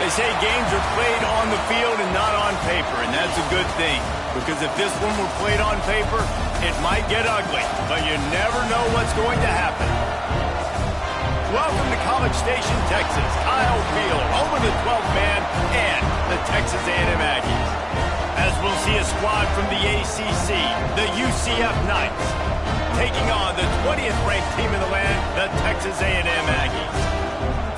They say games are played on the field and not on paper, and that's a good thing. Because if this one were played on paper, it might get ugly, but you never know what's going to happen. Welcome to College Station, Texas. Kyle Field, home of the 12th man and the Texas A&M Aggies. As we'll see a squad from the ACC, the UCF Knights, taking on the 20th ranked team in the land, the Texas A&M Aggies.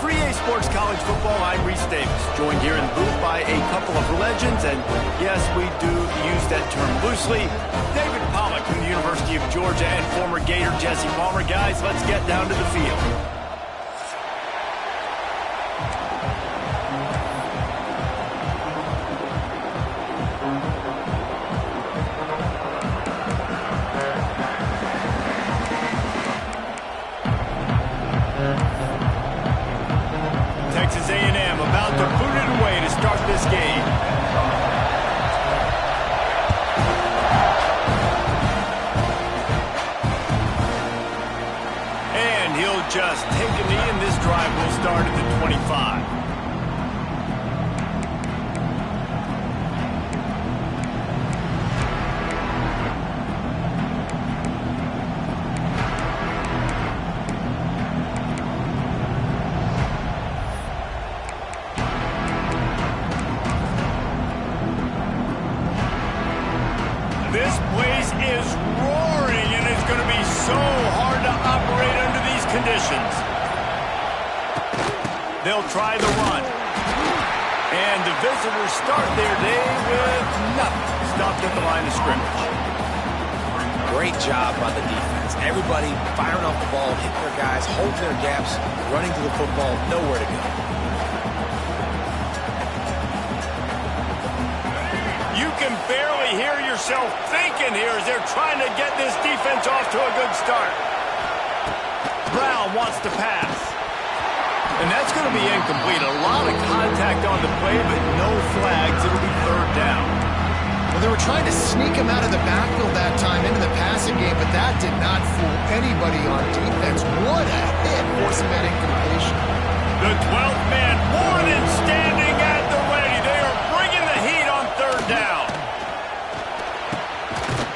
For EA Sports College Football, I'm Reese Davis, joined here in the booth by a couple of legends, and yes, we do use that term loosely. David Pollack from the University of Georgia and former Gator Jesse Palmer. Guys, let's get down to the field. Texas A&M about to boot it away to start this game. And he'll just take a knee, and this drive will start at the 25. This place is roaring, and it's going to be so hard to operate under these conditions. They'll try the run. And the visitors start their day with nothing. Stopped at the line of scrimmage. Great job by the defense. Everybody firing off the ball, hitting their guys, holding their gaps, running to the football, nowhere to go. You can barely hear yourself thinking here as they're trying to get this defense off to a good start. Brown wants to pass. And that's going to be incomplete. A lot of contact on the play, but no flags. It'll be third down. Well, they were trying to sneak him out of the backfield that time into the passing game, but that did not fool anybody on defense. What a hit, forcing that incompletion. The 12th man more than standing at the ready. They are bringing the heat on third down.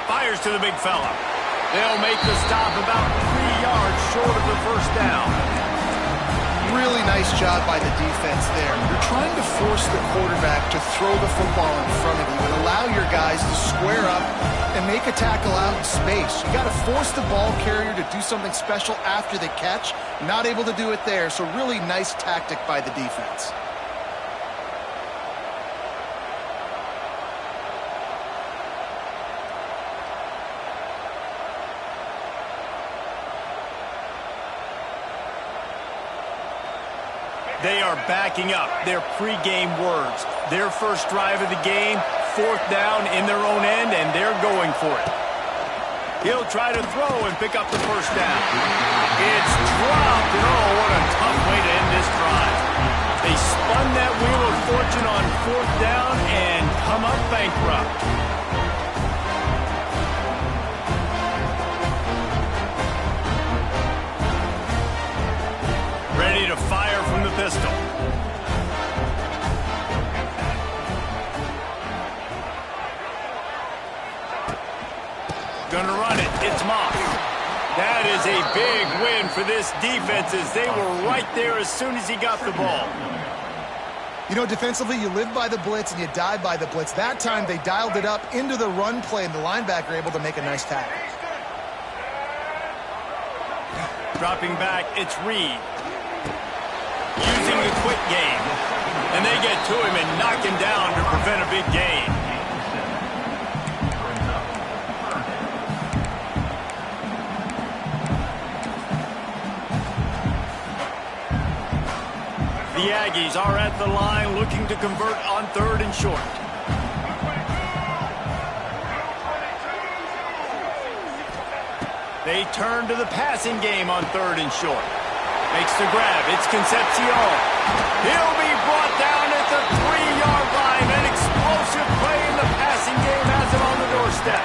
Fires to the big fella. They'll make the stop about 3 yards short of the first down. Really nice job by the defense there. You're trying to force the quarterback to throw the football in front of you and allow your guys to square up and make a tackle out in space. You got to force the ball carrier to do something special after the catch. Not able to do it there, so really nice tactic by the defense. They are backing up their pregame words. Their first drive of the game, fourth down in their own end, and they're going for it. He'll try to throw and pick up the first down. It's dropped, and oh, what a tough way to end this drive. They spun that wheel of fortune on fourth down and come up bankrupt. Ready to fire from the pistol. Gonna run it. It's Moss. That is a big win for this defense as they were right there as soon as he got the ball. You know, defensively, you live by the blitz and you die by the blitz. That time, they dialed it up into the run play, and the linebacker able to make a nice tackle. Dropping back, it's Reed. Using the quick game. And they get to him and knock him down to prevent a big gain. The Aggies are at the line looking to convert on third and short. They turn to the passing game on third and short. Makes the grab. It's Concepcion. He'll be brought down at the 3-yard line. An explosive play in the passing game has him on the doorstep.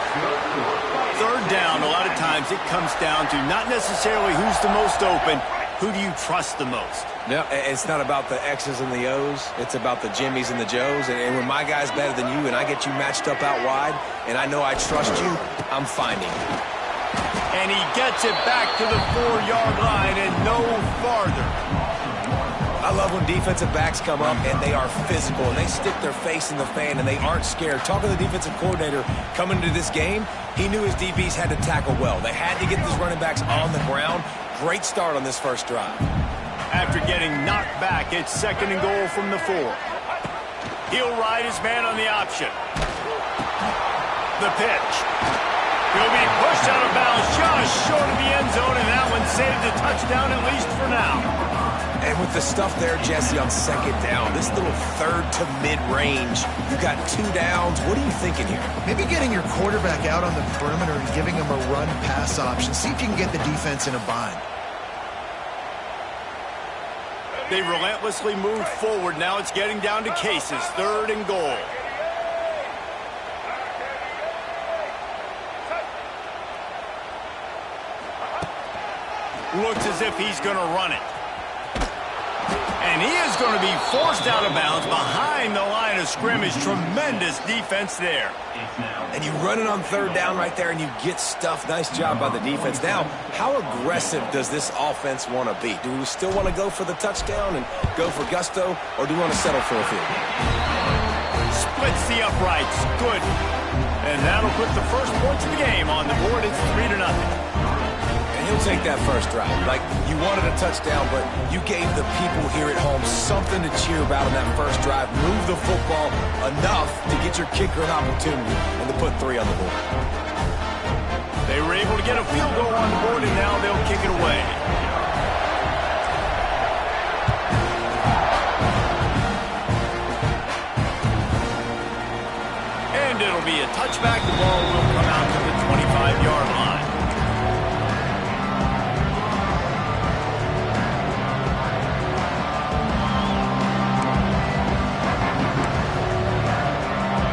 Third down, a lot of times it comes down to not necessarily who's the most open, Who do you trust the most? No, it's not about the X's and the O's. It's about the Jimmys and the Joes. And when my guy's better than you and I get you matched up out wide and I know I trust you, I'm finding you. And he gets it back to the 4-yard line and no farther. I love when defensive backs come up and they are physical and they stick their face in the fan and they aren't scared. Talking to the defensive coordinator coming into this game, he knew his DBs had to tackle well. They had to get these running backs on the ground. Great start on this first drive. After getting knocked back, it's 2nd and goal from the 4. He'll ride his man on the option. The pitch. He'll be pushed out of bounds just short of the end zone, and that one saved a touchdown at least for now. And with the stuff there, Jesse, on 2nd down, this little 3rd to mid-range, you got 2 downs. What are you thinking here? Maybe getting your quarterback out on the perimeter and giving him a run-pass option. See if you can get the defense in a bind. They relentlessly moved forward. Now it's getting down to cases. 3rd and goal. Looks as if he's going to run it. And he is going to be forced out of bounds behind the line of scrimmage. Tremendous defense there. And you run it on 3rd down right there and you get stuffed. Nice job by the defense. Now, how aggressive does this offense want to be? Do we still want to go for the touchdown and go for gusto, or do we want to settle for a field goal? Splits the uprights. Good. And that'll put the first points of the game on the board. It's 3-0. And he'll take that first drive. Like, you wanted a touchdown, but you gave the people here at home something to cheer about in that first drive. Move the football enough to get your kicker an opportunity and to put 3 on the board. They were able to get a field goal on the board, and now they'll kick it away. And it'll be a touchback. The ball will come out to the 25-yard line.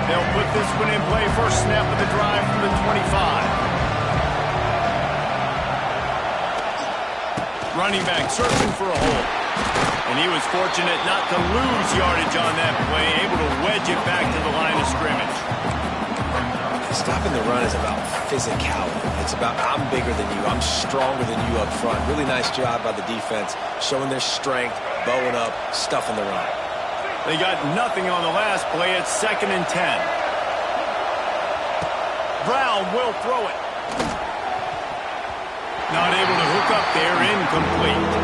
They'll put this one in play. First snap of the drive from the 25. Running back searching for a hole. And he was fortunate not to lose yardage on that play, able to wedge it back to the line of scrimmage. Stopping the run is about physicality. It's about I'm bigger than you, I'm stronger than you up front. Really nice job by the defense, showing their strength, bowing up, stuffing the run. They got nothing on the last play. It's 2nd and 10. Brown will throw it. Not able to hook up there. Incomplete.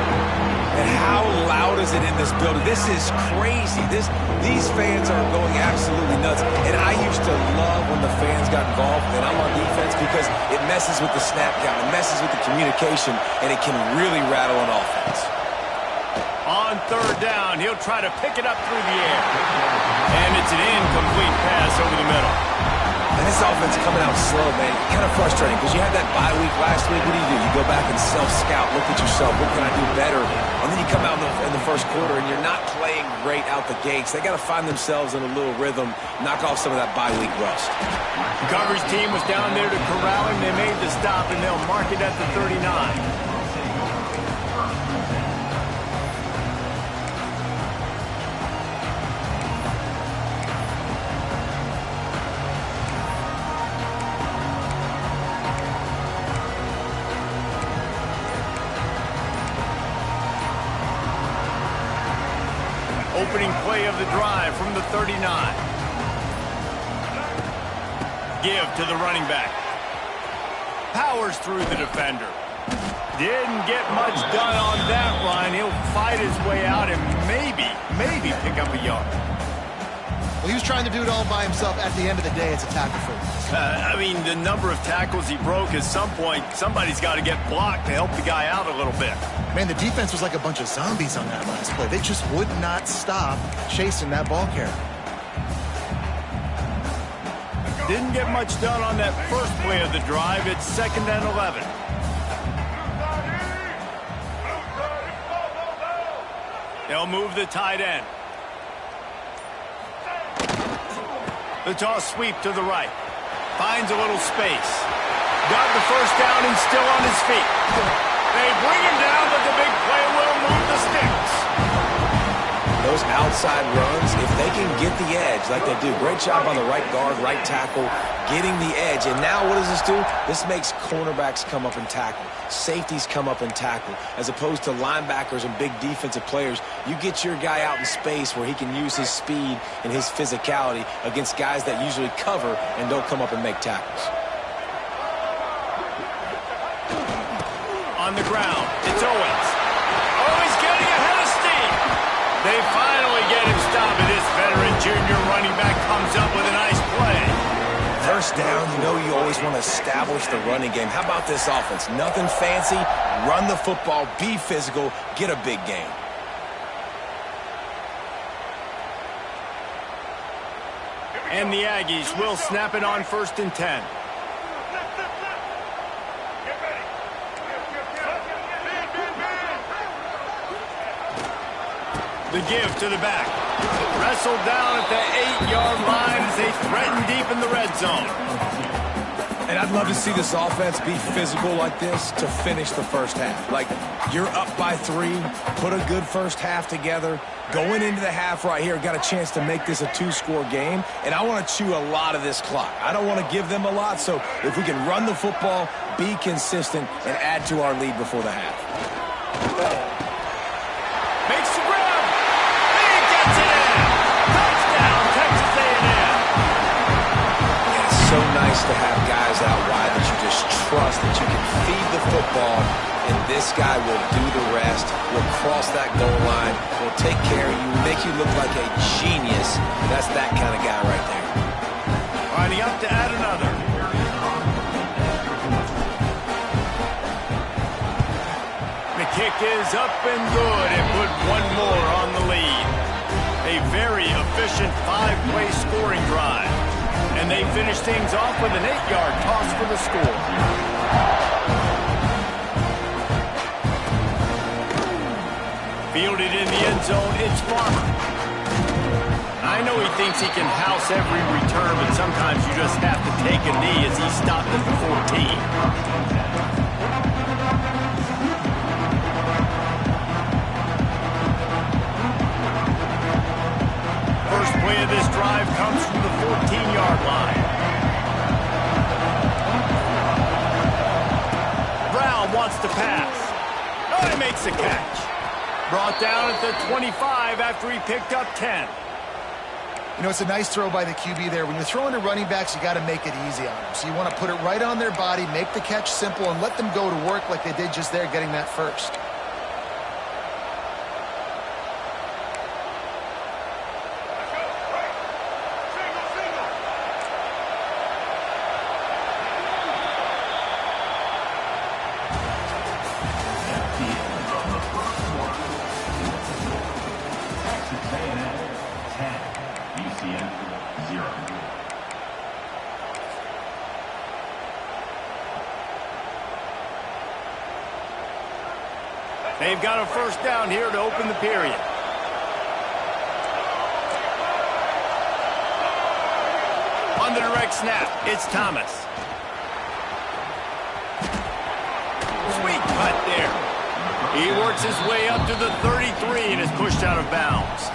And how loud is it in this building? This is crazy. These fans are going absolutely nuts. And I used to love when the fans got involved, and I'm on defense, because it messes with the snap count, it messes with the communication, and it can really rattle an offense. On 3rd down, he'll try to pick it up through the air. And it's an incomplete pass over the middle. And this offense coming out slow, man. Kind of frustrating, because you had that bye week last week. What do? You go back and self-scout, look at yourself. What can I do better? And then you come out in the first quarter, and you're not playing great out the gates. They got to find themselves in a little rhythm, knock off some of that bye week rust. The coverage team was down there to corral him. They made the stop, and they'll mark it at the 39. Opening play of the drive from the 39. Give to the running back. Powers through the defender. Didn't get much done on that run. He'll fight his way out and maybe pick up a yard. Well, he was trying to do it all by himself. At the end of the day, it's a tackle for him. I mean, the number of tackles he broke, at some point, somebody's got to get blocked to help the guy out a little bit. Man, the defense was like a bunch of zombies on that last play. They just would not stop chasing that ball carrier. Didn't get much done on that first play of the drive. It's 2nd and 11. They'll move the tight end. The toss sweep to the right. Finds a little space. Got the first down and still on his feet. They bring him down, but the big play will move the sticks. Those outside runs, if they can get the edge like they do, great job on the right guard, right tackle, getting the edge. And now what does this do? This makes cornerbacks come up and tackle. Safeties come up and tackle. As opposed to linebackers and big defensive players, you get your guy out in space where he can use his speed and his physicality against guys that usually cover and don't come up and make tackles. On the ground, it's Owens. Oh, he's getting ahead of steam. They finally get him stopped, and this veteran junior running back comes up with a nice play. First down, you know you always want to establish the running game. How about this offense? Nothing fancy. Run the football, be physical, get a big gain. And the Aggies will snap it on 1st and 10. The give to the back. Wrestled down at the 8-yard line as they threaten deep in the red zone. And I'd love to see this offense be physical like this to finish the first half. Like, you're up by 3, put a good first half together. Going into the half right here, got a chance to make this a 2-score game, and I want to chew a lot of this clock. I don't want to give them a lot, so if we can run the football, be consistent, and add to our lead before the half. Makes the grab. He gets it in. Touchdown, Texas A&M. It's so nice to have guys out wide that you just trust that you can feed the football, and this guy will do the rest, will cross that goal line, will take care of you, make you look like a genius. That's that kind of guy right there. Lining up to add another. The kick is up and good and put one more on the lead. A very efficient 5-play scoring drive. And they finish things off with an 8-yard toss for the score. Fielded in the end zone, it's Farmer. I know he thinks he can house every return, but sometimes you just have to take a knee as he stopped at the 14. First play of this drive comes from the 14-yard line. Brown wants to pass. Oh, he makes the catch. Brought down at the 25 after he picked up 10. You know, it's a nice throw by the QB there. When you're throwing to running backs, you got to make it easy on them. So you want to put it right on their body, make the catch simple, and let them go to work like they did just there, getting that first. They've got a first down here to open the period. On the direct snap, it's Thomas. Sweet cut there. He works his way up to the 33 and is pushed out of bounds.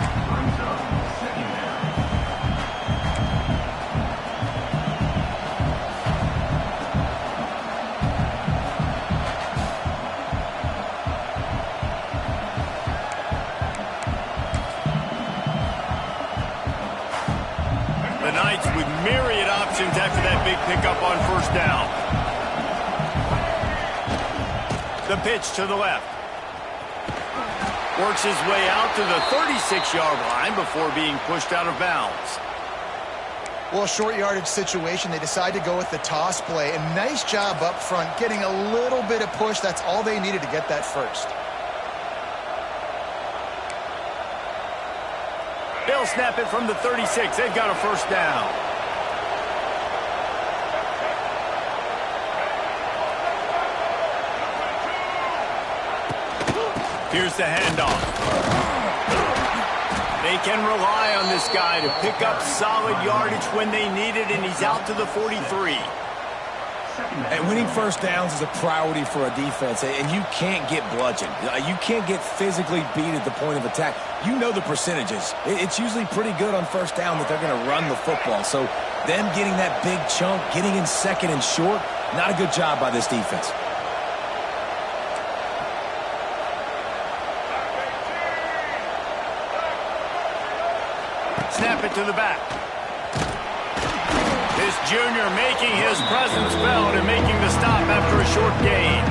The Knights with myriad options after that big pickup on first down. The pitch to the left. Works his way out to the 36-yard line before being pushed out of bounds. Well, short yardage situation, they decide to go with the toss play. And nice job up front, getting a little bit of push. That's all they needed to get that first. They'll snap it from the 36. They've got a first down. Here's the handoff. They can rely on this guy to pick up solid yardage when they need it, and he's out to the 43. And winning first downs is a priority for a defense, and you can't get bludgeoned. You can't get physically beat at the point of attack. You know the percentages. It's usually pretty good on first down that they're going to run the football. So them getting that big chunk, getting in second and short, not a good job by this defense. Snap it to the back. This junior making his presence felt and making the stop after a short gain.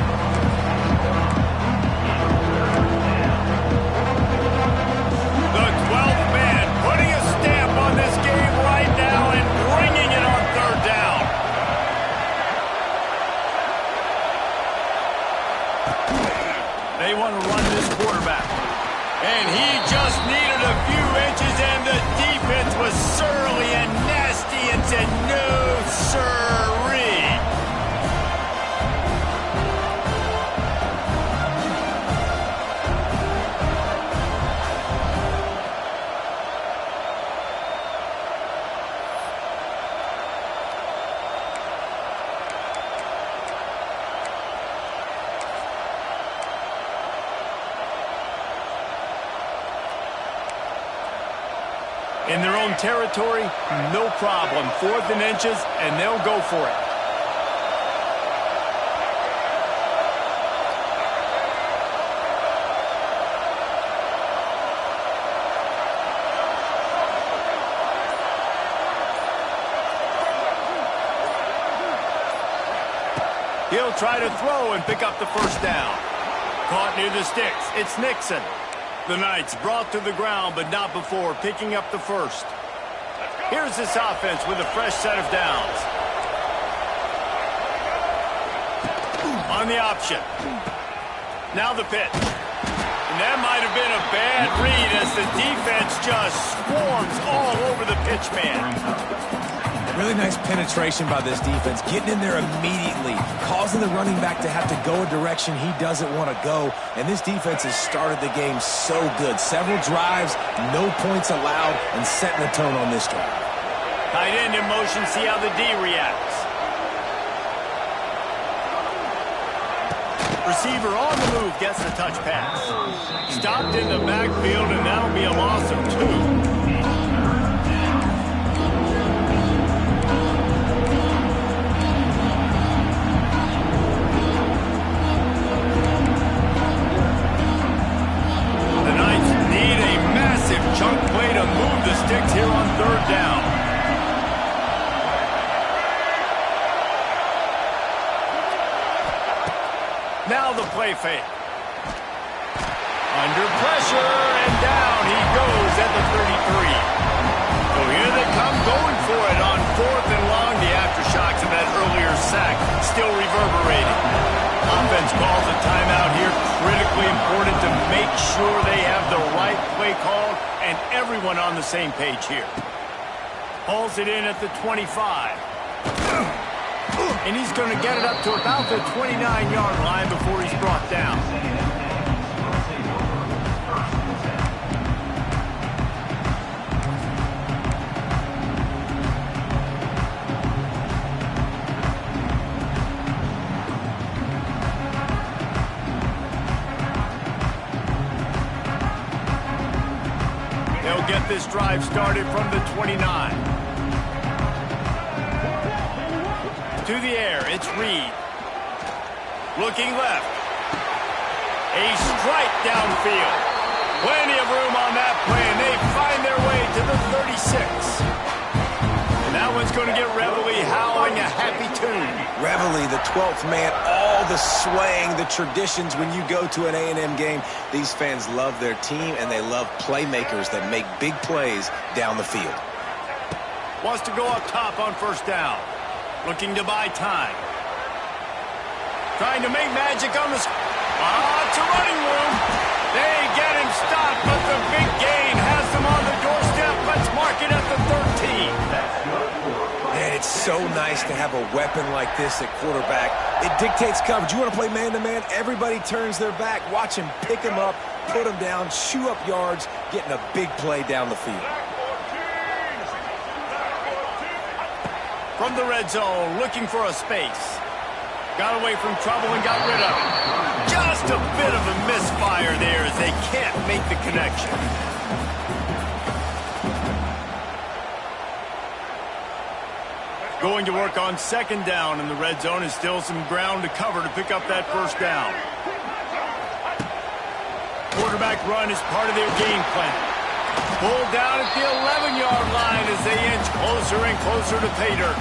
The 12th man putting a stamp on this game right now and bringing it on third down. They want to run this quarterback. And he just needed a few inches, and the defense was surly and nasty and said, no, sirree. In their own territory, no problem. 4th and inches, and they'll go for it. He'll try to throw and pick up the first down. Caught near the sticks. It's Nixon. The Knights brought to the ground, but not before picking up the first. Here's this offense with a fresh set of downs. On the option. Now the pitch. And that might have been a bad read as the defense just swarms all over the pitch man. Really nice penetration by this defense, getting in there immediately, causing the running back to have to go a direction he doesn't want to go. And this defense has started the game so good. Several drives, no points allowed, and setting the tone on this drive. Tight end in motion, see how the D reacts. Receiver on the move gets the touch pass. Stopped in the backfield, and that'll be a loss of 2. Chunk play to move the sticks here on third down. Now the play fake. Under pressure, and down he goes at the 33. So here they come going for it on 4th and long. The aftershocks of that earlier sack still reverberating. Offense calls a timeout here. Critically important to make sure they have the right play called and everyone on the same page here. Hauls it in at the 25. And he's going to get it up to about the 29-yard line before he's brought down. Get this drive started from the 29. To the air, it's Reed. Looking left. A strike downfield. Plenty of room on that play, and they find their way to the 36. And that one's going to get Reveille howling a happy tune. Reveille, the 12th man, all the swaying, the traditions when you go to an A&M game. These fans love their team, and they love playmakers that make big plays down the field. Wants to go up top on first down. Looking to buy time. Trying to make magic on the... it's a running room. They get him stopped, but the big gain has them on the doorstep. Let's mark it at the 13. Man, it's so nice to have a weapon like this at quarterback. It dictates coverage. You want to play man-to-man? Everybody turns their back. Watch him pick him up, put him down, chew up yards, getting a big play down the field. From the red zone, looking for a space. Got away from trouble and got rid of it. Just a bit of a misfire there as they can't make the connection. Going to work on second down in the red zone, and still some ground to cover to pick up that first down. Quarterback run is part of their game plan. Pulled down at the 11-yard line as they inch closer and closer to pay dirt.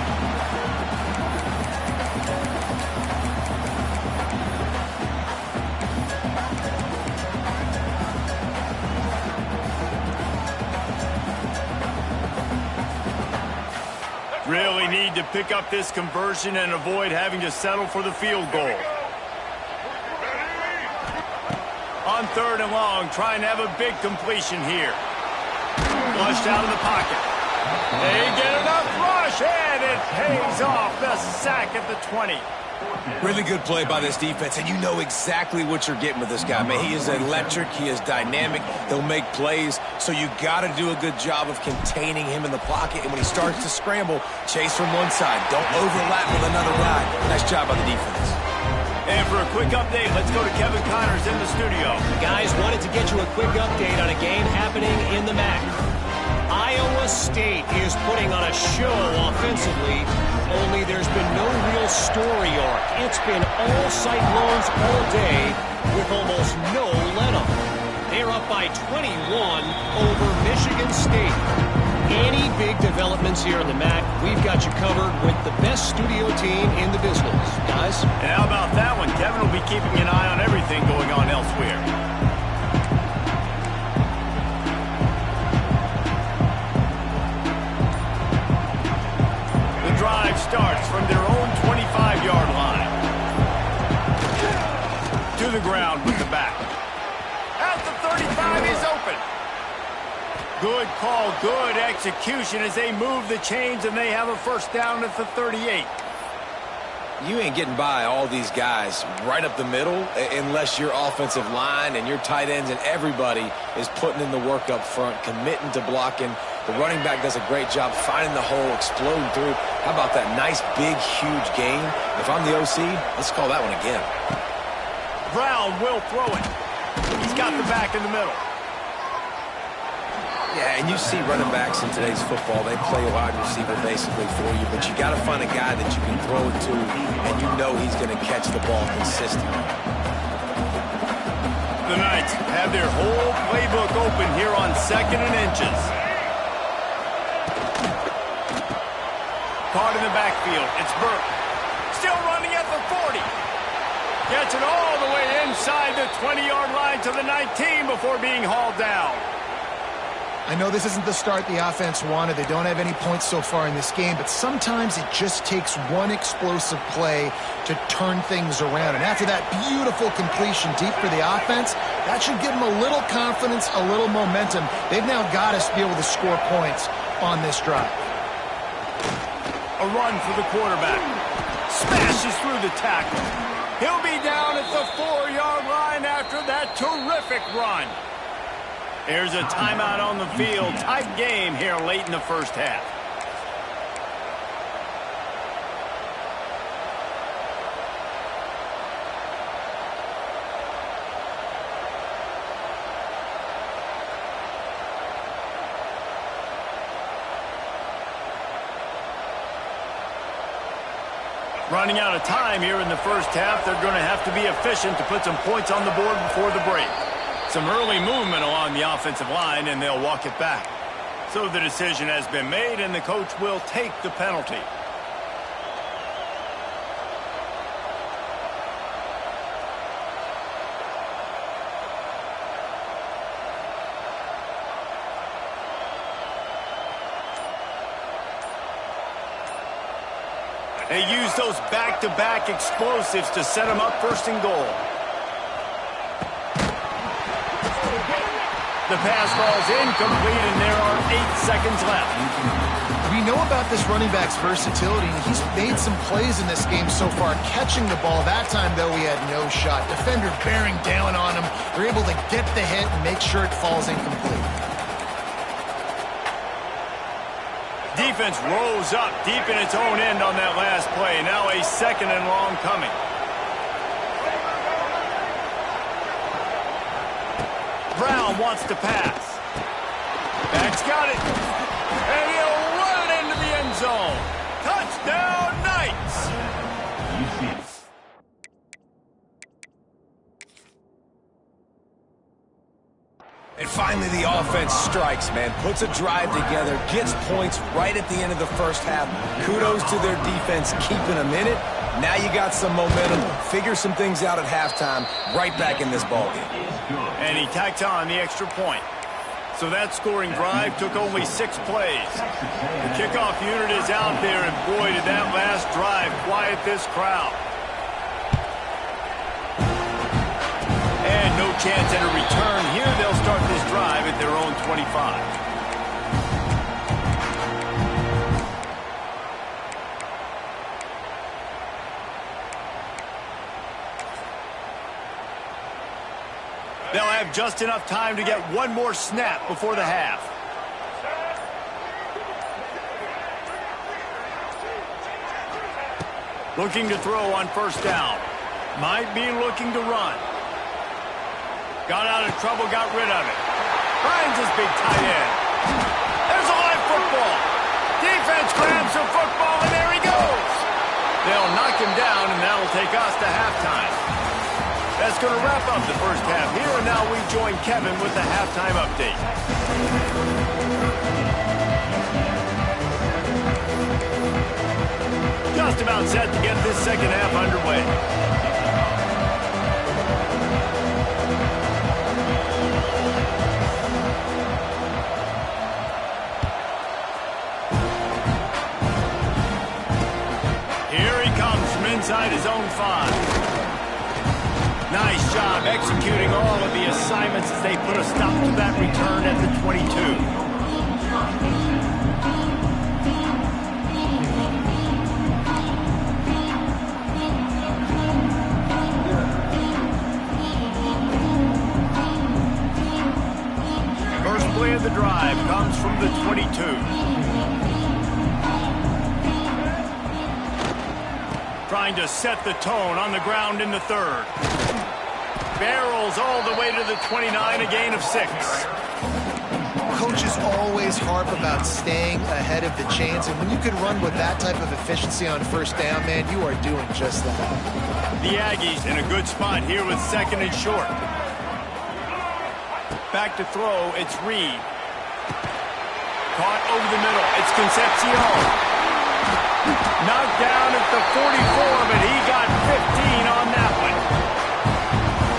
Really need to pick up this conversion and avoid having to settle for the field goal. On third and long, trying to have a big completion here. Flushed out of the pocket. They get enough rush, and it pays off. The sack at the 20. Really good play by this defense, and you know exactly what you're getting with this guy, man. He is electric. He is dynamic. He'll make plays, so you got to do a good job of containing him in the pocket. And when he starts to scramble, chase from one side. Don't overlap with another guy. Nice job by the defense. And for a quick update, let's go to Kevin Connors in the studio. Guys, wanted to get you a quick update on a game happening in the MAC. Iowa State is putting on a show offensively, only there's been no real story arc. It's been all Cyclones all day with almost no let-up. They're up by 21 over Michigan State. Any big developments here in the MAC, we've got you covered with the best studio team in the business. Guys? And how about that one? Kevin will be keeping an eye on everything going on elsewhere. The drive starts from their own 25-yard line. To the ground with the back. At the 35, he's open. Good call, good execution as they move the chains, and they have a first down at the 38. You ain't getting by all these guys right up the middle unless your offensive line and your tight ends and everybody is putting in the work up front, committing to blocking. The running back does a great job finding the hole, exploding through. How about that nice, big, huge gain? If I'm the OC, let's call that one again. Brown will throw it. He's got the back in the middle. Yeah, and you see running backs in today's football, they play a wide receiver basically for you, but you got to find a guy that you can throw it to, and you know he's going to catch the ball consistently. The Knights have their whole playbook open here on second and inches. Caught in the backfield. It's Burke. Still running at the 40. Gets it all the way inside the 20-yard line to the 19 before being hauled down. I know this isn't the start the offense wanted. They don't have any points so far in this game, but sometimes it just takes one explosive play to turn things around. And after that beautiful completion deep for the offense, that should give them a little confidence, a little momentum. They've now got us to be able to score points on this drive. A run for the quarterback. Smashes through the tackle. He'll be down at the 4-yard line after that terrific run. There's a timeout on the field. Tight game here late in the first half. Running out of time here in the first half. They're going to have to be efficient to put some points on the board before the break. Some early movement along the offensive line, and they'll walk it back. So the decision has been made, and the coach will take the penalty. They use those back-to-back explosives to set them up first and goal. The pass ball's incomplete, and there are 8 seconds left. We know about this running back's versatility, and he's made some plays in this game so far, catching the ball. That time, though, he had no shot. Defender bearing down on him. They're able to get the hit and make sure it falls incomplete. Defense rose up deep in its own end on that last play. Now a a second and long coming. Brown wants to pass. That's got it. And he'll run it into the end zone. Touchdown, Knights! And finally, the offense strikes, man. Puts a drive together, gets points right at the end of the first half. Kudos to their defense keeping them in it. Now you got some momentum. Figure some things out at halftime. Right back in this ballgame. And he tacked on the extra point. So that scoring drive took only 6 plays. The kickoff unit is out there, and boy, did that last drive quiet this crowd. And no chance at a return here. They'll start this drive at their own 25. They'll have just enough time to get one more snap before the half. Looking to throw on first down. Might be looking to run. Got out of trouble, got rid of it. Finds his big tight end. There's a live football. Defense grabs the football, and there he goes. They'll knock him down, and that'll take us to halftime. That's going to wrap up the first half here, and now we join Kevin with the halftime update. Just about set to get this second half underway. Here he comes from inside his own 5. Nice job executing all of the assignments as they put a stop to that return at the 22. First play of the drive comes from the 22. Trying to set the tone on the ground in the third. Barrels all the way to the 29, a gain of 6. Coaches always harp about staying ahead of the chains, and when you can run with that type of efficiency on first down, man, you are doing just that. The Aggies in a good spot here with second and short. Back to throw, it's Reed. Caught over the middle, it's Concepcion. Knocked down at the 44, but he got 15 on that one.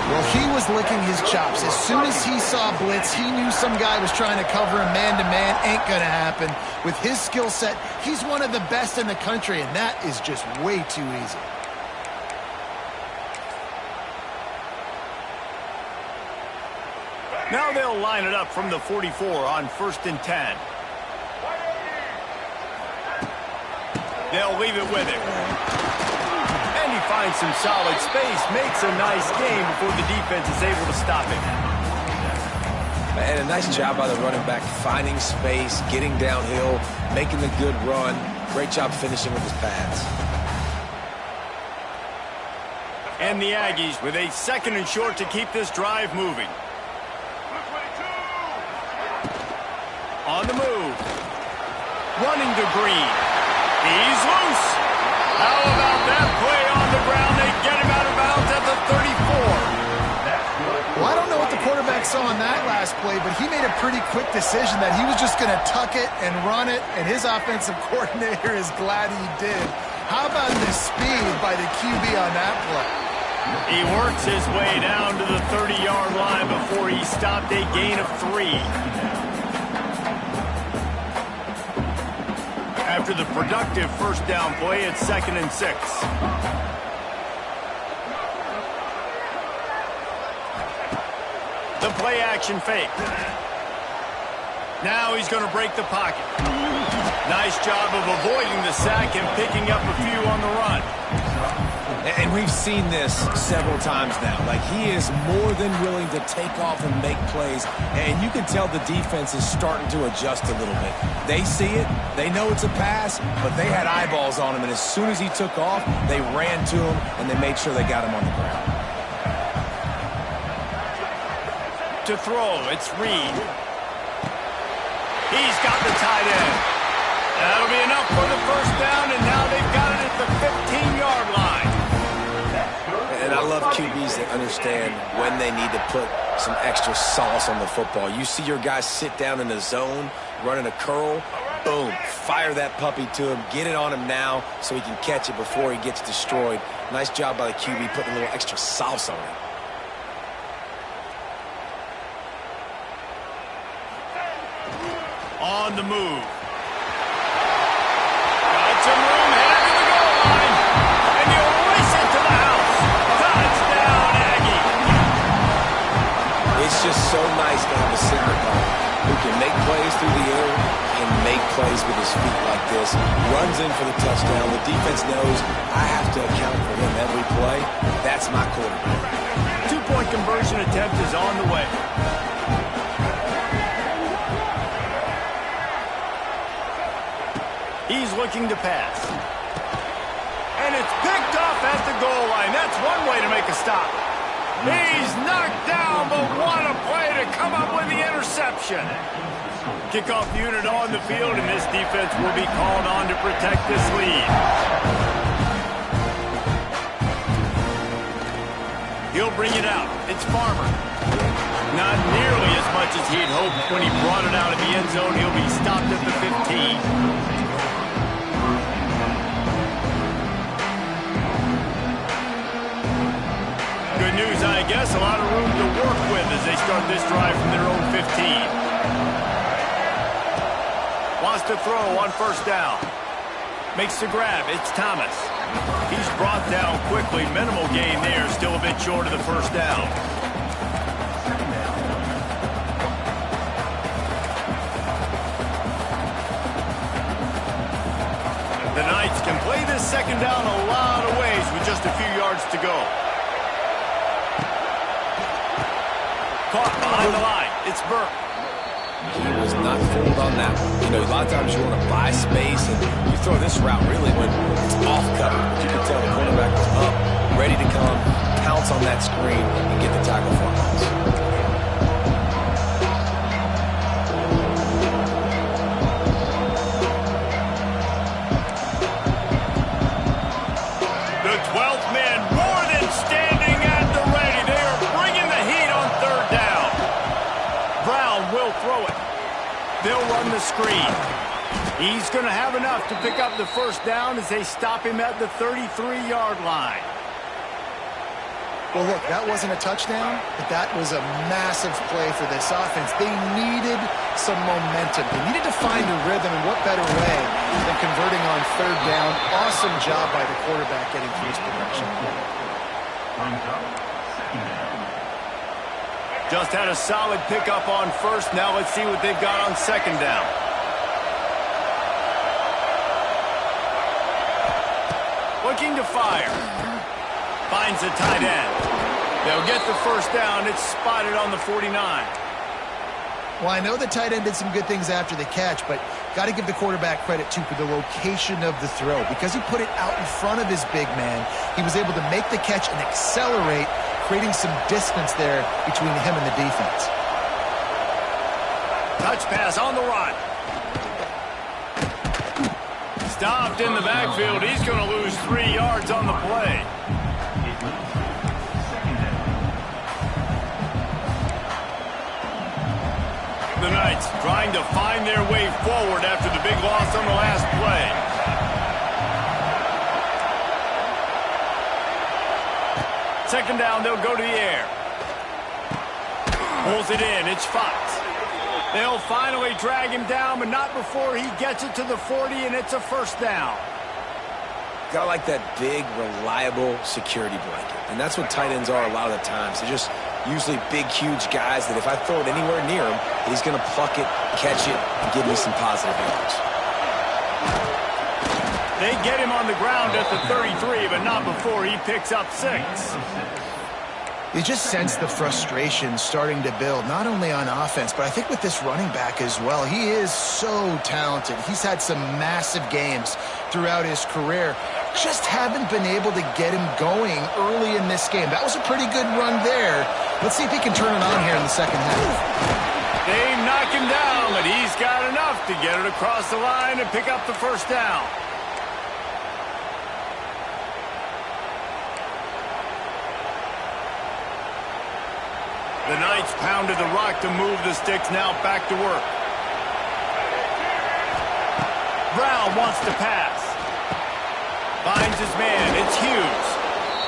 Well, he was licking his chops. As soon as he saw blitz, he knew some guy was trying to cover him man-to-man. Ain't going to happen. With his skill set, he's one of the best in the country, and that is just way too easy. Now they'll line it up from the 44 on 1st and 10. They'll leave it with him. And he finds some solid space, makes a nice game before the defense is able to stop him. And a nice job by the running back, finding space, getting downhill, making the good run. Great job finishing with his pads. And the Aggies with a second and short to keep this drive moving. On the move. Running to Green. He's loose. How about that play on the ground? They get him out of bounds at the 34. Well, I don't know what the quarterback saw on that last play, but he made a pretty quick decision that he was just going to tuck it and run it, and his offensive coordinator is glad he did. How about the speed by the QB on that play? He works his way down to the 30-yard line before he stopped a gain of 3. After the productive first down play, it's 2nd and 6. The play action fake. Now he's going to break the pocket. Nice job of avoiding the sack and picking up a few on the run. And we've seen this several times now. Like, he is more than willing to take off and make plays. And you can tell the defense is starting to adjust a little bit. They see it. They know it's a pass, but they had eyeballs on him. And as soon as he took off, they ran to him, and they made sure they got him on the ground. To throw, it's Reed. He's got the tight end. That'll be enough for the first down, and now they've got it at the 15-yard line. And I love QBs that understand when they need to put some extra sauce on the football. You see your guys sit down in the zone, running a curl, boom, fire that puppy to him, get it on him now so he can catch it before he gets destroyed. Nice job by the QB putting a little extra sauce on it. On the move. Got some room headed to the goal line. And you'll race it to the house. Touchdown, Aggie. It's just so nice to have a signal caller who can make plays through the air and make plays with his feet like this. Runs in for the touchdown. The defense knows I have to account for him every play. That's my quarterback. Two-point conversion attempt is on the way. He's looking to pass. And it's picked off at the goal line. That's one way to make a stop. He's knocked down, but what a play to come up with the interception. Kickoff unit on the field, and this defense will be called on to protect this lead. He'll bring it out. It's Farmer. Not nearly as much as he'd hoped when he brought it out of the end zone. He'll be stopped at the 15. Good news, I guess. A lot of room to work with as they start this drive from their own 15. Wants to throw on first down. Makes the grab. It's Thomas. He's brought down quickly. Minimal gain there. Still a bit short of the first down. The Knights can play this second down a lot of ways with just a few yards to go. Caught behind the line. It's Burke. He was not fooled on that one. You know, a lot of times you want to buy space, and you throw this route really when it's off cover. You can tell the cornerback was up, ready to come, pounce on that screen, and get the tackle for him. The 12th man more than standing at the ready. They are bringing the heat on third down. Brown will throw it. They'll run the screen. He's going to have enough to pick up the first down as they stop him at the 33-yard line. Well, look, that wasn't a touchdown, but that was a massive play for this offense. They needed some momentum. They needed to find a rhythm, and what better way than converting on third down. Awesome job by the quarterback getting through his progression. Just had a solid pickup on first. Now let's see what they've got on second down. Looking to fire. Finds the tight end. They'll get the first down. It's spotted on the 49. Well, I know the tight end did some good things after the catch, but got to give the quarterback credit, too, for the location of the throw. Because he put it out in front of his big man, he was able to make the catch and accelerate, creating some distance there between him and the defense. Touch pass on the run. Stopped in the backfield. He's going to lose 3 yards on the play. The Knights trying to find their way forward after the big loss on the last play. Second down, they'll go to the air. Pulls it in. It's Fox. They'll finally drag him down, but not before he gets it to the 40, and it's a first down. Got like that big, reliable security blanket. And that's what tight ends are a lot of the times. They're just usually big, huge guys that if I throw it anywhere near him, he's going to pluck it, catch it, and give me some positive yards. They get him on the ground at the 33, but not not before he picks up 6. You just sense the frustration starting to build, not only on offense, but I think with this running back as well. He is so talented. He's had some massive games throughout his career. Just haven't been able to get him going early in this game. That was a pretty good run there. Let's see if he can turn it on here in the second half. They knock him down, but he's got enough to get it across the line and pick up the first down. The Knights pounded the rock to move the sticks, now back to work. Brown wants to pass. Finds his man, it's Hughes.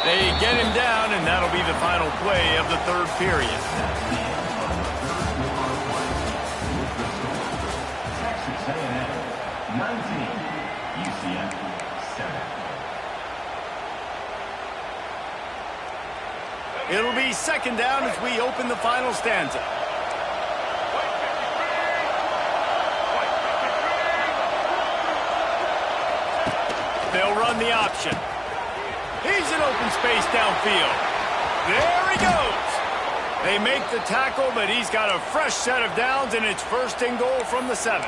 They get him down, and that'll be the final play of the third period. Texas A&M 19, UCF 7. It'll be second down as we open the final stanza. They'll run the option. He's in open space downfield. There he goes. They make the tackle, but he's got a fresh set of downs, and it's first and goal from the 7.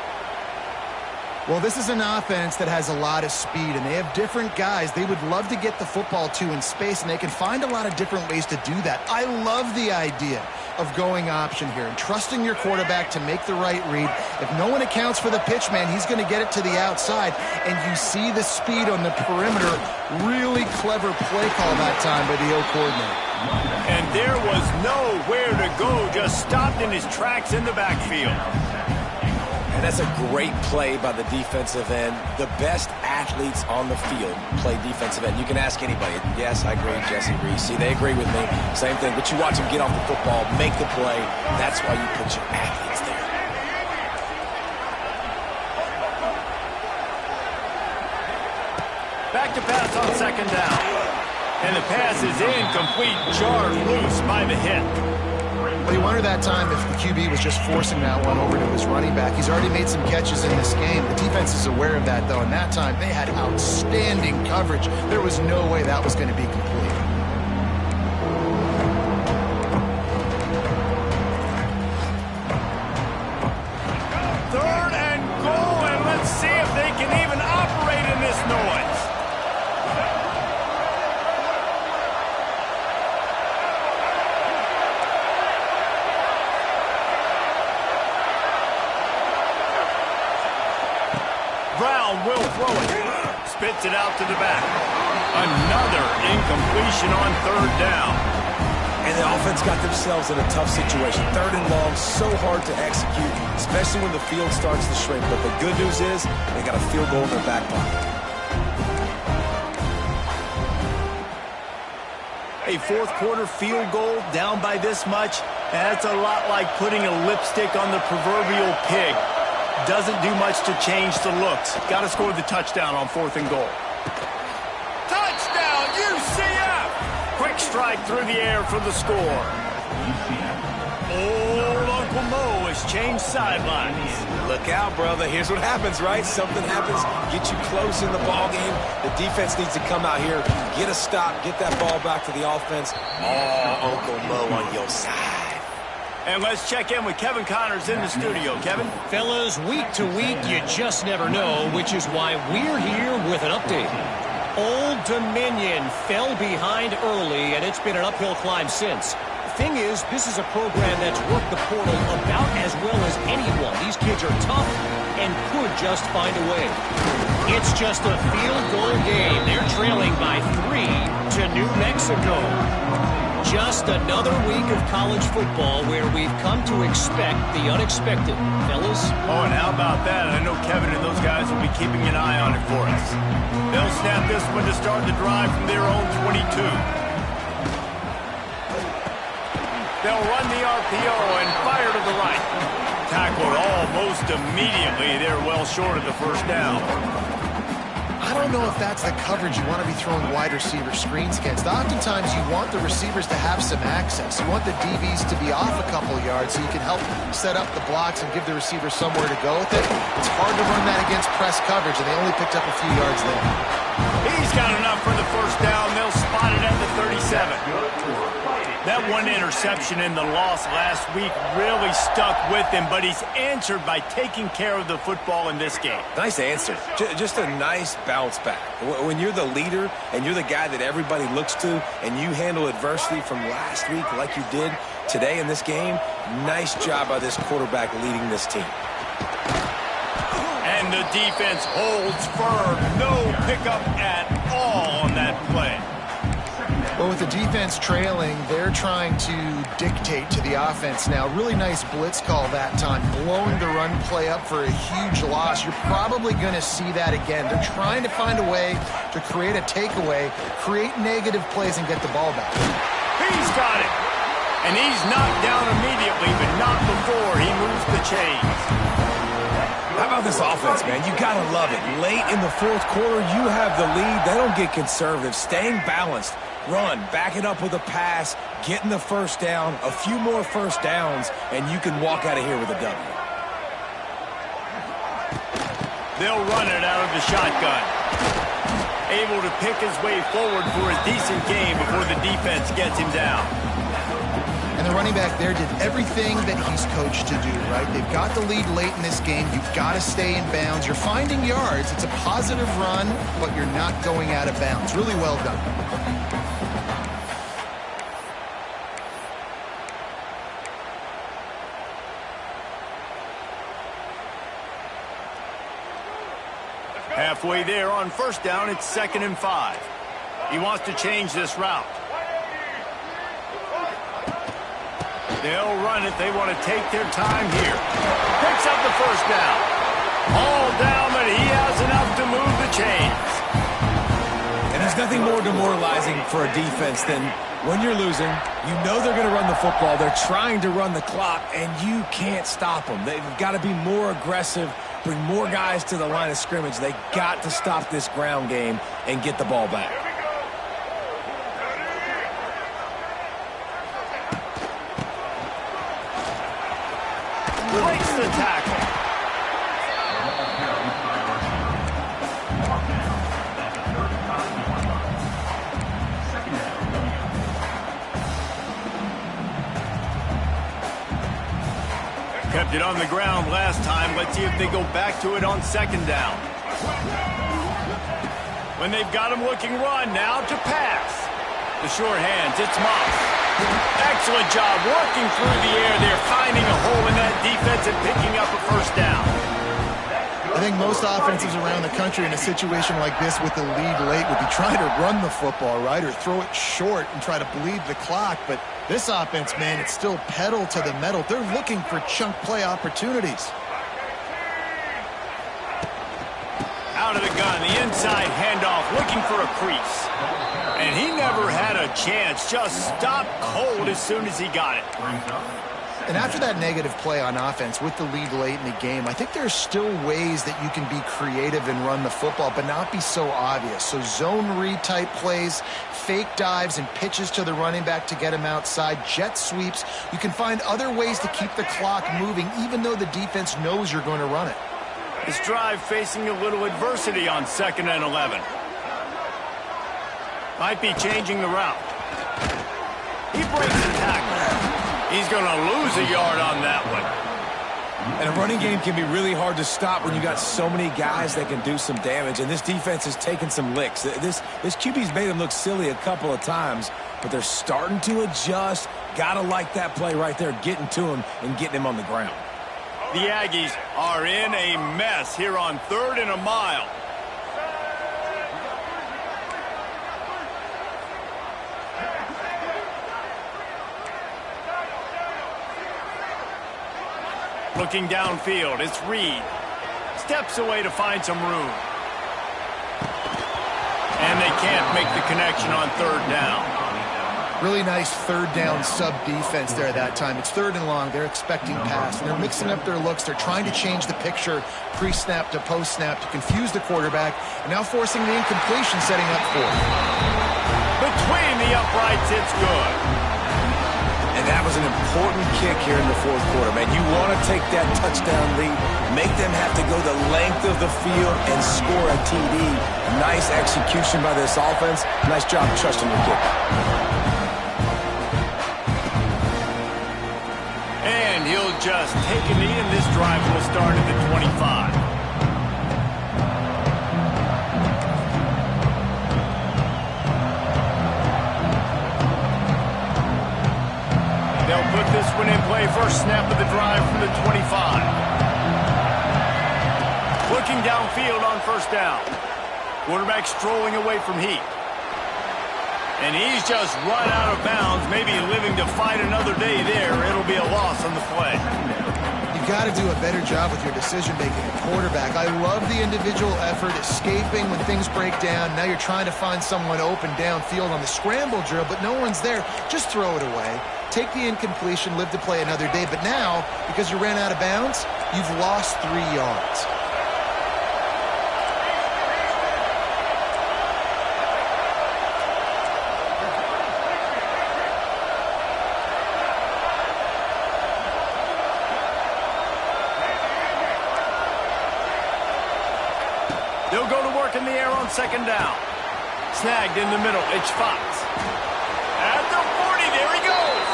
Well, this is an offense that has a lot of speed, and they have different guys they would love to get the football to in space, and they can find a lot of different ways to do that. I love the idea of going option here and trusting your quarterback to make the right read. If no one accounts for the pitch, man, he's going to get it to the outside, and you see the speed on the perimeter. Really clever play call that time by the O coordinator. And there was nowhere to go, just stopped in his tracks in the backfield. And that's a great play by the defensive end. The best athletes on the field play defensive end. You can ask anybody. Yes, I agree, Jesse Reese. See, they agree with me. Same thing. But you watch them get off the football, make the play. That's why you put your athletes there. Back to pass on second down. And the pass is incomplete, jarred loose by the hit. Well, you wonder that time if the QB was just forcing that one over to his running back. He's already made some catches in this game. The defense is aware of that, though, and that time they had outstanding coverage. There was no way that was going to be complete. Third and goal, and let's see if they can even operate in this noise. Brown will throw it. Spits it out to the back. Another incompletion on third down. And the offense got themselves in a tough situation. Third and long, so hard to execute, especially when the field starts to shrink. But the good news is they got a field goal in their back pocket. A fourth quarter field goal down by this much, that's a lot like putting a lipstick on the proverbial pig. Doesn't do much to change the looks. Got to score the touchdown on fourth and goal. Touchdown, UCF! Quick strike through the air for the score. Old Uncle Mo has changed sidelines. Look out, brother. Here's what happens, right? Something happens, get you close in the ball game. The defense needs to come out here, get a stop, get that ball back to the offense. Oh, Uncle Mo on your side. And let's check in with Kevin Connors in the studio. Kevin? Fellas, week to week, you just never know, which is why we're here with an update. Old Dominion fell behind early, and it's been an uphill climb since. The thing is, this is a program that's worked the portal about as well as anyone. These kids are tough and could just find a way. It's just a field goal game. They're trailing by 3 to New Mexico. Just another week of college football where we've come to expect the unexpected. Fellas? Oh, and how about that? I know Kevin and those guys will be keeping an eye on it for us. They'll snap this one to start the drive from their own 22. They'll run the RPO and fire to the right. Tackled almost immediately. They're well short of the first down. I don't know if that's the coverage you want to be throwing wide receiver screens against. Oftentimes, you want the receivers to have some access. You want the DBs to be off a couple yards so you can help set up the blocks and give the receivers somewhere to go with it. It's hard to run that against press coverage, and they only picked up a few yards there. He's got enough for the first down. one interception in the loss last week really stuck with him, but he's answered by taking care of the football in this game. Nice answer. Just a nice bounce back. When you're the leader and you're the guy that everybody looks to and you handle adversity from last week like you did today in this game, nice job by this quarterback leading this team. And the defense holds firm. No pickup at all on that play. Well, with the defense trailing, they're trying to dictate to the offense now. Really nice blitz call that time, blowing the run play up for a huge loss. You're probably going to see that again. They're trying to find a way to create a takeaway, create negative plays, and get the ball back. He's got it. And he's knocked down immediately, but not before he moves the chains. How about this offense, man? You got to love it. Late in the fourth quarter, you have the lead. They don't get conservative. Staying balanced. Run, back it up with a pass, getting the first down, a few more first downs, and you can walk out of here with a W. They'll run it out of the shotgun. Able to pick his way forward for a decent game before the defense gets him down. And the running back there did everything that he's coached to do, right? They've got the lead late in this game. You've got to stay in bounds. You're finding yards. It's a positive run, but you're not going out of bounds. Really well done. Halfway there on first down, it's 2nd and 5. He wants to change this route. They'll run it. They want to take their time here. Picks up the first down. All down, but he has enough to move the chains. And there's nothing more demoralizing for a defense than when you're losing, you know they're going to run the football. They're trying to run the clock, and you can't stop them. They've got to be more aggressive, bring more guys to the line of scrimmage. They got to stop this ground game and get the ball back. Breaks the tackle. Kept it on the ground last time. Let's see if they go back to it on 2nd down. When they've got him looking run, now to pass. The short hands, it's Moss. Excellent job working through the air there, finding a hole in that defense and picking up a first down. I think most offenses around the country in a situation like this with the lead late would be trying to run the football, right, or throw it short and try to bleed the clock. But this offense, man, it's still pedal to the metal. They're looking for chunk play opportunities. Out of the gun, the inside handoff, looking for a crease. And he never had a chance, just stopped cold as soon as he got it. And after that negative play on offense with the lead late in the game, I think there's still ways that you can be creative and run the football, but not be so obvious. So zone read type plays, fake dives and pitches to the running back to get him outside, jet sweeps. You can find other ways to keep the clock moving, even though the defense knows you're going to run it. This drive facing a little adversity on 2nd and 11. Might be changing the route. He breaks the tackle. He's going to lose a yard on that one. And a running game can be really hard to stop when you got so many guys that can do some damage. And this defense has taken some licks. This QB's made them look silly a couple of times, but they're starting to adjust. Got to like that play right there, getting to him and getting him on the ground. The Aggies are in a mess here on 3rd and a mile. Looking downfield, it's Reed. Steps away to find some room. And they can't make the connection on 3rd down. Really nice 3rd down sub defense there that time. It's 3rd and long. They're expecting pass, and they're mixing up their looks. They're trying to change the picture pre-snap to post-snap to confuse the quarterback, and now forcing the incompletion, setting up 4th. Between the uprights, it's good. And that was an important kick here in the 4th quarter, man. You want to take that touchdown lead, make them have to go the length of the field and score a TD. Nice execution by this offense. Nice job trusting your kick. just take a knee, and this drive will start at the 25. They'll put this one in play. First snap of the drive from the 25. Looking downfield on first down. Quarterback strolling away from Heath. And he's just run out of bounds, maybe living to fight another day there. It'll be a loss on the play. You've got to do a better job with your decision-making at quarterback. I love the individual effort, escaping when things break down. Now you're trying to find someone open downfield on the scramble drill, but no one's there. Just throw it away. Take the incompletion, live to play another day. But now, because you ran out of bounds, you've lost 3 yards. They'll go to work in the air on second down. Snagged in the middle. It's Fox. At the 40, there he goes.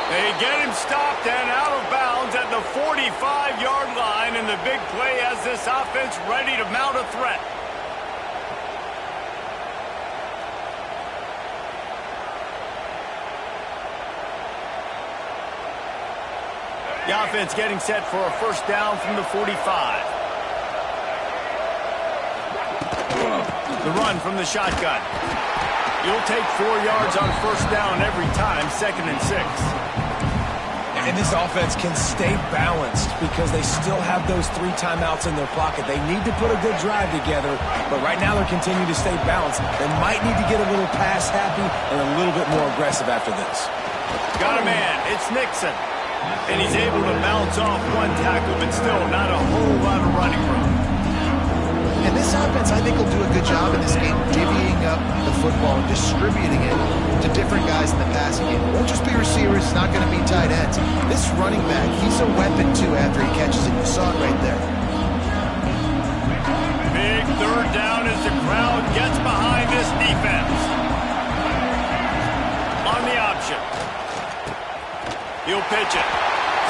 They get him stopped and out of bounds at the 45-yard line, and the big play has this offense ready to mount a threat. The offense getting set for a first down from the 45. The run from the shotgun. You'll take 4 yards on first down every time, 2nd and 6. And this offense can stay balanced because they still have those 3 timeouts in their pocket. They need to put a good drive together, but right now they're continuing to stay balanced. They might need to get a little pass happy and a little bit more aggressive after this. Got a man. It's Nixon. And he's able to bounce off one tackle, but still not a whole lot of running room. And this offense, I think, will do a good job in this game, divvying up the football and distributing it to different guys in the passing game. It won't just be receivers. It's not going to be tight ends. This running back, he's a weapon, too, after he catches it. You saw it right there. Big third down as the crowd gets behind this defense. On the option. He'll pitch it.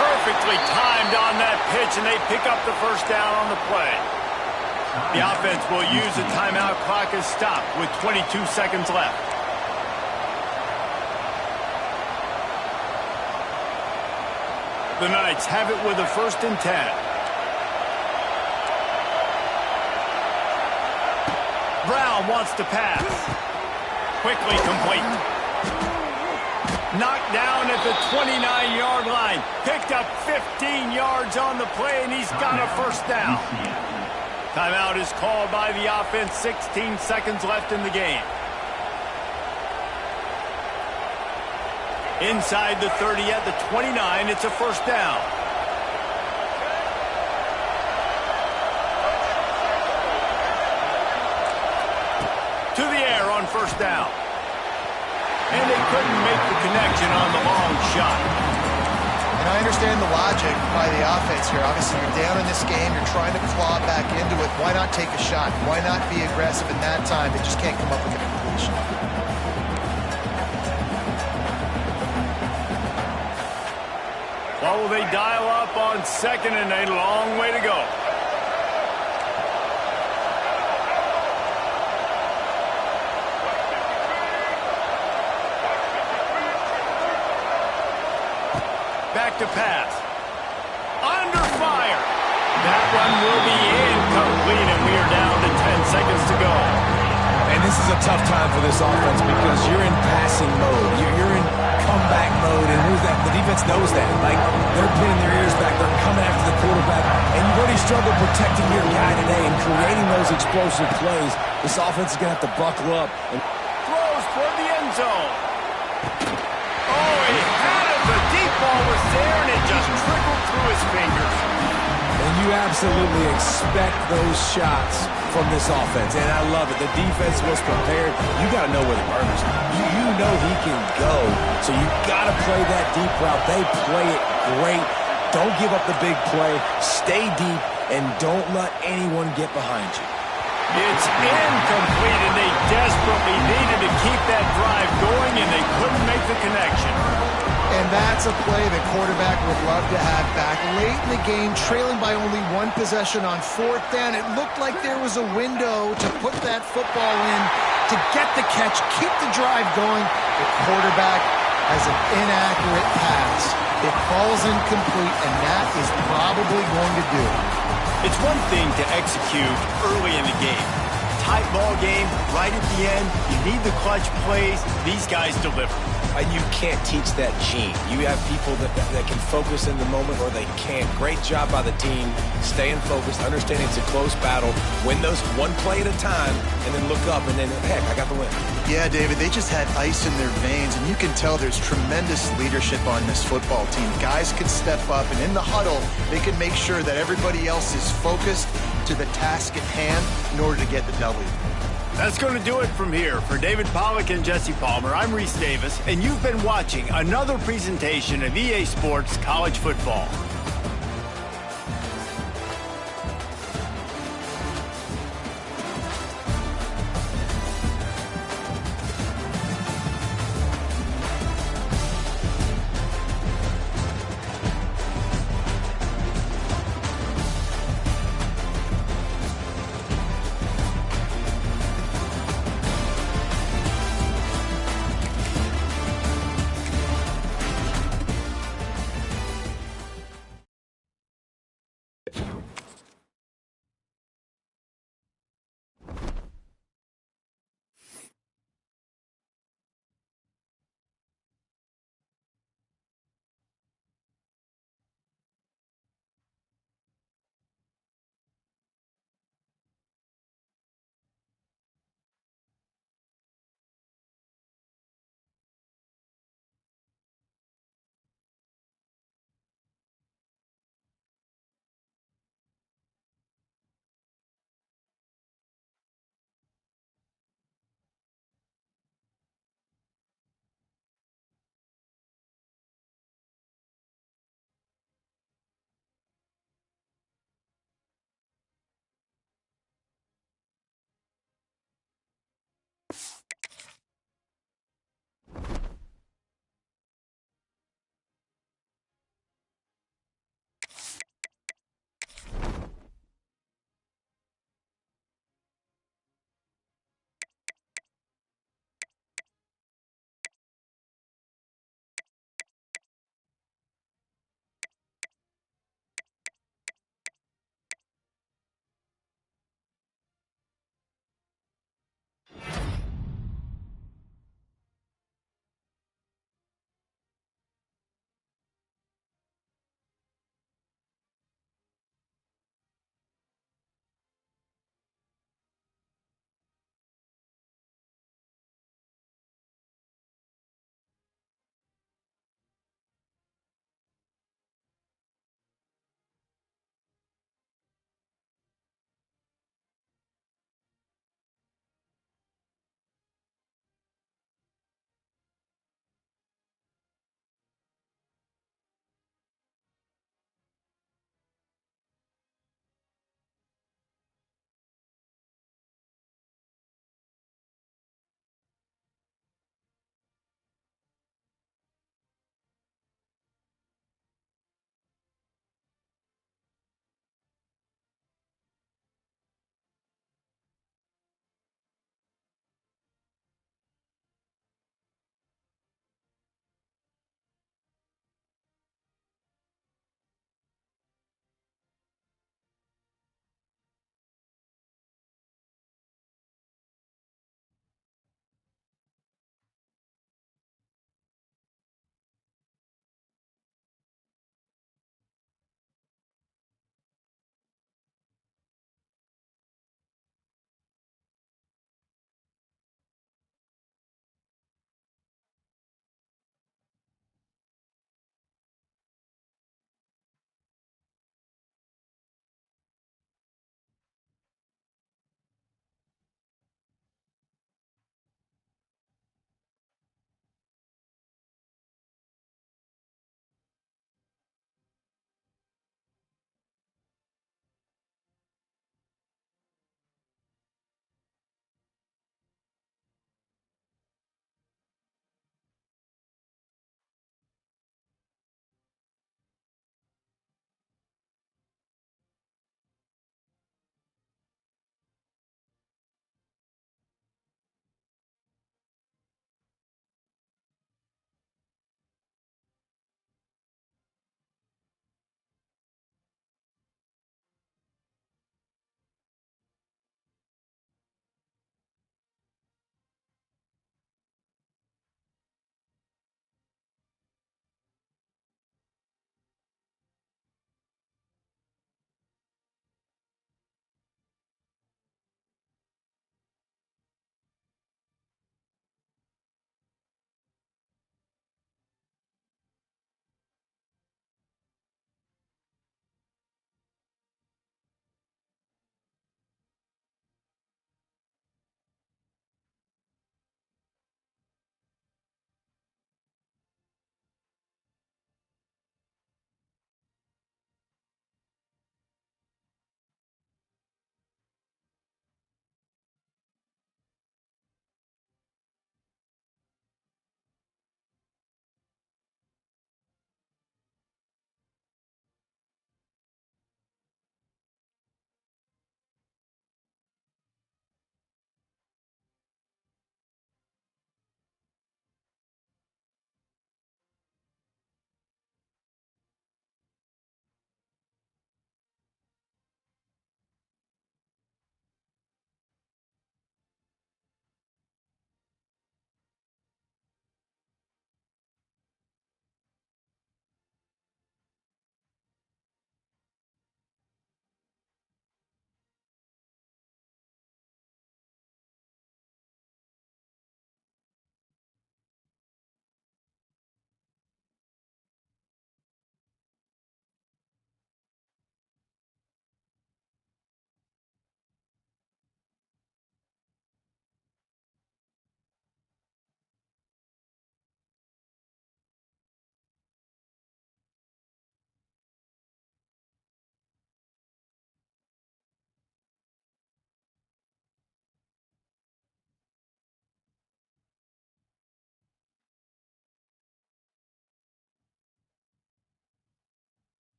Perfectly timed on that pitch, and they pick up the first down on the play. The offense will use the timeout clock as stopped with 22 seconds left. The Knights have it with a 1st and 10. Brown wants to pass. Quickly complete. Knocked down at the 29-yard line. Picked up 15 yards on the play, and he's got a first down. Timeout is called by the offense. 16 seconds left in the game. Inside the 30 at the 29, it's a first down. To the air on first down. And they couldn't make the connection on the long shot. And I understand the logic by the offense here. Obviously, you're down in this game. You're trying to claw back into it. Why not take a shot? Why not be aggressive in that time? They just can't come up with a completion. Well, they dial up on 2nd and a long way to go. Back to pass. Under fire. That one will be incomplete, and we are down to 10 seconds to go. And this is a tough time for this offense because you're in passing mode. You're in comeback mode, and the defense knows that. Like, they're pinning their ears back. They're coming after the quarterback, and you've already struggled protecting your guy today and creating those explosive plays. This offense is going to have to buckle up. Throws toward the end zone. Oh, he had it. The deep ball was there, and it just trickled through his fingers. And you absolutely expect those shots from this offense, and I love it. The defense was prepared. You got to know where the burner's are. You know he can go, so you got to play that deep route. They play it great. Don't give up the big play. Stay deep, and don't let anyone get behind you. It's incomplete, and they desperately needed to keep that drive going, and they couldn't make the connection. And that That's a play the quarterback would love to have back. Late in the game, trailing by only one possession on fourth down, it looked like there was a window to put that football in, to get the catch, keep the drive going. The quarterback has an inaccurate pass. It falls incomplete, and that is probably going to do it. It's one thing to execute early in the game. Tight ball game, right at the end, you need the clutch plays. These guys deliver. And you can't teach that gene. You have people that can focus in the moment or they can't. Great job by the team, staying focused, understanding it's a close battle, win those one play at a time, and then look up, and then, heck, I got the win. Yeah, David, they just had ice in their veins, and you can tell there's tremendous leadership on this football team. Guys can step up, and in the huddle, they can make sure that everybody else is focused to the task at hand in order to get the W. That's going to do it from here. For David Pollack and Jesse Palmer, I'm Reese Davis, and you've been watching another presentation of EA Sports College Football.